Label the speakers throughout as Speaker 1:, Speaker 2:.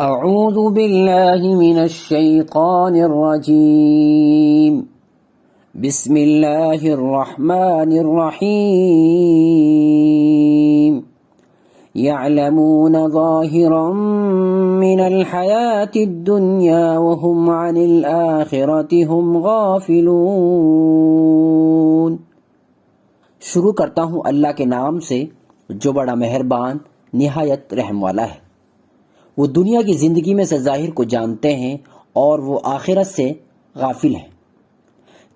Speaker 1: اعوذ باللہ من الشیطان الرجیم بسم اللہ الرحمن الرحیم یعلمون ظاہرا من الحیاة الدنیا وهم عن الآخرة هم غافلون۔ شروع کرتا ہوں اللہ کے نام سے جو بڑا مہربان نہایت رحم والا ہے۔ وہ دنیا کی زندگی میں سے ظاہر کو جانتے ہیں اور وہ آخرت سے غافل ہیں۔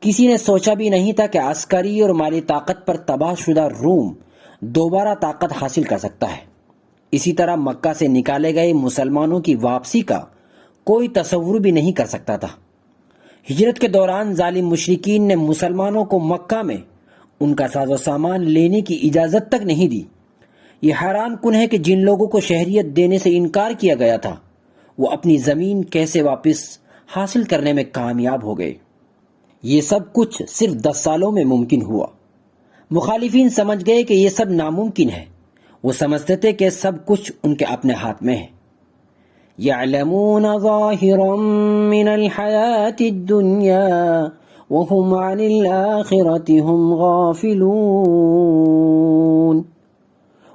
Speaker 1: کسی نے سوچا بھی نہیں تھا کہ عسکری اور مالی طاقت پر تباہ شدہ روم دوبارہ طاقت حاصل کر سکتا ہے۔ اسی طرح مکہ سے نکالے گئے مسلمانوں کی واپسی کا کوئی تصور بھی نہیں کر سکتا تھا۔ ہجرت کے دوران ظالم مشرکین نے مسلمانوں کو مکہ میں ان کا ساز و سامان لینے کی اجازت تک نہیں دی۔ یہ حیران کن ہے کہ جن لوگوں کو شہریت دینے سے انکار کیا گیا تھا وہ اپنی زمین کیسے واپس حاصل کرنے میں کامیاب ہو گئے۔ یہ سب کچھ صرف 10 سالوں میں ممکن ہوا۔ مخالفین سمجھ گئے کہ یہ سب ناممکن ہے۔ وہ سمجھتے تھے کہ سب کچھ ان کے اپنے ہاتھ میں ہے۔ یعلمون ظاہرا من الحیاة الدنیا وهم عن الآخرة هم غافلون۔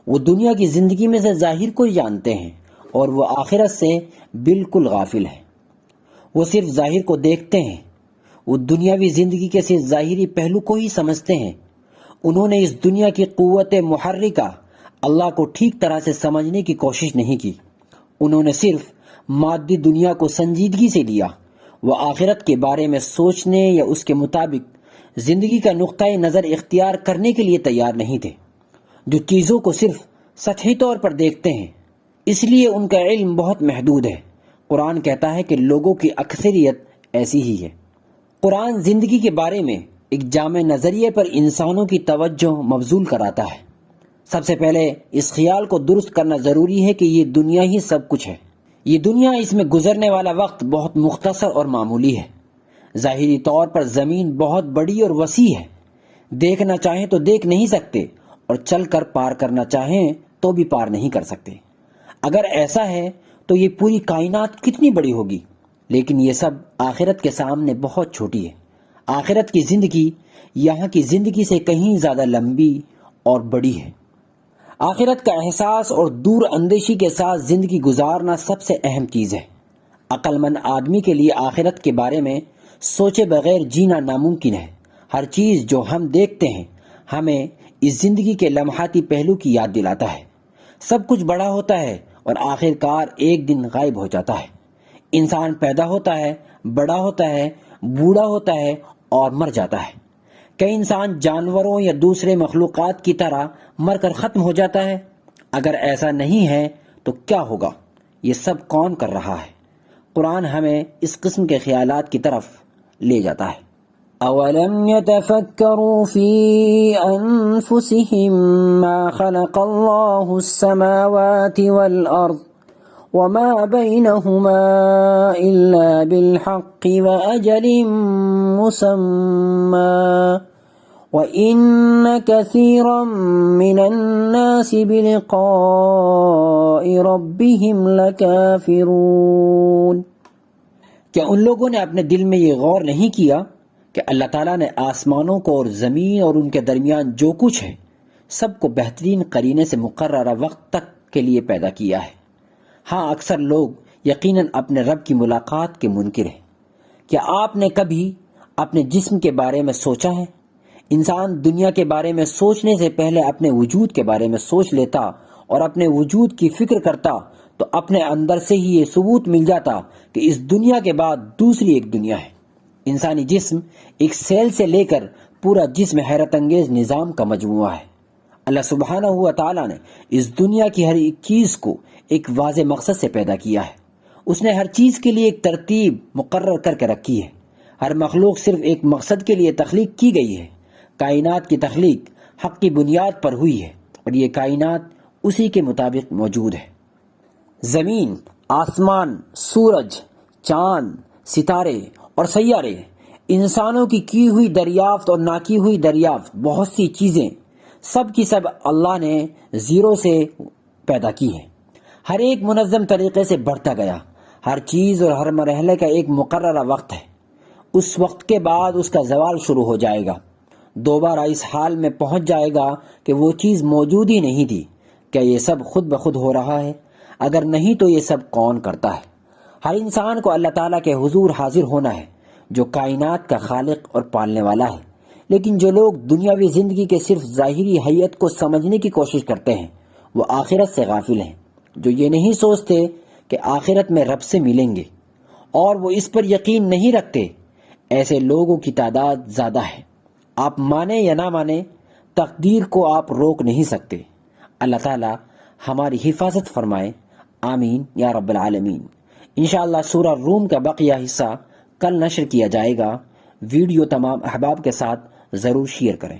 Speaker 1: وہ دنیا کی زندگی میں سے ظاہر کو ہی جانتے ہیں اور وہ آخرت سے بالکل غافل ہیں۔ وہ صرف ظاہر کو دیکھتے ہیں۔ وہ دنیاوی زندگی کے صرف ظاہری پہلو کو ہی سمجھتے ہیں۔ انہوں نے اس دنیا کی قوت محرکہ اللہ کو ٹھیک طرح سے سمجھنے کی کوشش نہیں کی۔ انہوں نے صرف مادی دنیا کو سنجیدگی سے لیا۔ وہ آخرت کے بارے میں سوچنے یا اس کے مطابق زندگی کا نقطۂ نظر اختیار کرنے کے لیے تیار نہیں تھے۔ جو چیزوں کو صرف سطحی طور پر دیکھتے ہیں اس لیے ان کا علم بہت محدود ہے۔ قرآن کہتا ہے کہ لوگوں کی اکثریت ایسی ہی ہے۔ قرآن زندگی کے بارے میں ایک جامع نظریے پر انسانوں کی توجہ مبذول کراتا ہے۔ سب سے پہلے اس خیال کو درست کرنا ضروری ہے کہ یہ دنیا ہی سب کچھ ہے۔ یہ دنیا، اس میں گزرنے والا وقت بہت مختصر اور معمولی ہے۔ ظاہری طور پر زمین بہت بڑی اور وسیع ہے۔ دیکھنا چاہیں تو دیکھ نہیں سکتے اور چل کر پار کرنا چاہیں تو بھی پار نہیں کر سکتے۔ اگر ایسا ہے تو یہ پوری کائنات کتنی بڑی ہوگی، لیکن یہ سب آخرت کے سامنے بہت چھوٹی ہے۔ آخرت کی زندگی یہاں کی زندگی سے کہیں زیادہ لمبی اور بڑی ہے۔ آخرت کا احساس اور دور اندیشی کے ساتھ زندگی گزارنا سب سے اہم چیز ہے۔ عقل مند آدمی کے لیے آخرت کے بارے میں سوچے بغیر جینا ناممکن ہے۔ ہر چیز جو ہم دیکھتے ہیں ہمیں اس زندگی کے لمحاتی پہلو کی یاد دلاتا ہے۔ سب کچھ بڑا ہوتا ہے اور آخر کار ایک دن غائب ہو جاتا ہے۔ انسان پیدا ہوتا ہے، بڑا ہوتا ہے، بوڑھا ہوتا ہے اور مر جاتا ہے۔ کئی انسان جانوروں یا دوسرے مخلوقات کی طرح مر کر ختم ہو جاتا ہے۔ اگر ایسا نہیں ہے تو کیا ہوگا؟ یہ سب کون کر رہا ہے؟ قرآن ہمیں اس قسم کے خیالات کی طرف لے جاتا ہے۔ اولم يتفکروا فی انفسهم ما خلق اللہ السماوات والارض وما بینہما الا بالحق واجل مسمى وان کثیرا من الناس بلقاء ربهم لکافرون۔ کیا ان لوگوں نے اپنے دل میں یہ غور نہیں کیا کہ اللہ تعالیٰ نے آسمانوں کو اور زمین اور ان کے درمیان جو کچھ ہے سب کو بہترین قرینے سے مقررہ وقت تک کے لیے پیدا کیا ہے؟ ہاں، اکثر لوگ یقیناً اپنے رب کی ملاقات کے منکر ہیں۔ کیا آپ نے کبھی اپنے جسم کے بارے میں سوچا ہے؟ انسان دنیا کے بارے میں سوچنے سے پہلے اپنے وجود کے بارے میں سوچ لیتا اور اپنے وجود کی فکر کرتا تو اپنے اندر سے ہی یہ ثبوت مل جاتا کہ اس دنیا کے بعد دوسری ایک دنیا ہے۔ انسانی جسم ایک سیل سے لے کر پورا جسم حیرت انگیز نظام کا مجموعہ ہے۔ اللہ سبحانہ و تعالیٰ نے اس دنیا کی ہر ایک چیز کو ایک واضح مقصد سے پیدا کیا ہے۔ اس نے ہر چیز کے لیے ایک ترتیب مقرر کر کے رکھی ہے۔ ہر مخلوق صرف ایک مقصد کے لیے تخلیق کی گئی ہے۔ کائنات کی تخلیق حق کی بنیاد پر ہوئی ہے اور یہ کائنات اسی کے مطابق موجود ہے۔ زمین، آسمان، سورج، چاند، ستارے اور سیارے، انسانوں کی ہوئی دریافت اور نہ کی ہوئی دریافت، بہت سی چیزیں سب کی سب اللہ نے زیرو سے پیدا کی ہیں۔ ہر ایک منظم طریقے سے بڑھتا گیا. ہر چیز اور ہر مرحلے کا ایک مقررہ وقت ہے. اس وقت کے بعد اس کا زوال شروع ہو جائے گا. دوبارہ اس حال میں پہنچ جائے گا کہ وہ چیز موجود ہی نہیں تھی. کیا یہ سب خود بخود ہو رہا ہے؟ اگر نہیں تو یہ سب کون کرتا ہے؟ ہر انسان کو اللہ تعالیٰ کے حضور حاضر ہونا ہے جو کائنات کا خالق اور پالنے والا ہے. لیکن جو لوگ دنیاوی زندگی کے صرف ظاہری حیت کو سمجھنے کی کوشش کرتے ہیں وہ آخرت سے غافل ہیں. جو یہ نہیں سوچتے کہ آخرت میں رب سے ملیں گے اور وہ اس پر یقین نہیں رکھتے، ایسے لوگوں کی تعداد زیادہ ہے. آپ مانیں یا نہ مانیں، تقدیر کو آپ روک نہیں سکتے. اللہ تعالیٰ ہماری حفاظت فرمائے. آمین یا رب العالمین. انشاءاللہ سورہ روم کا بقیہ حصہ کل نشر کیا جائے گا. ویڈیو تمام احباب کے ساتھ ضرور شیئر کریں.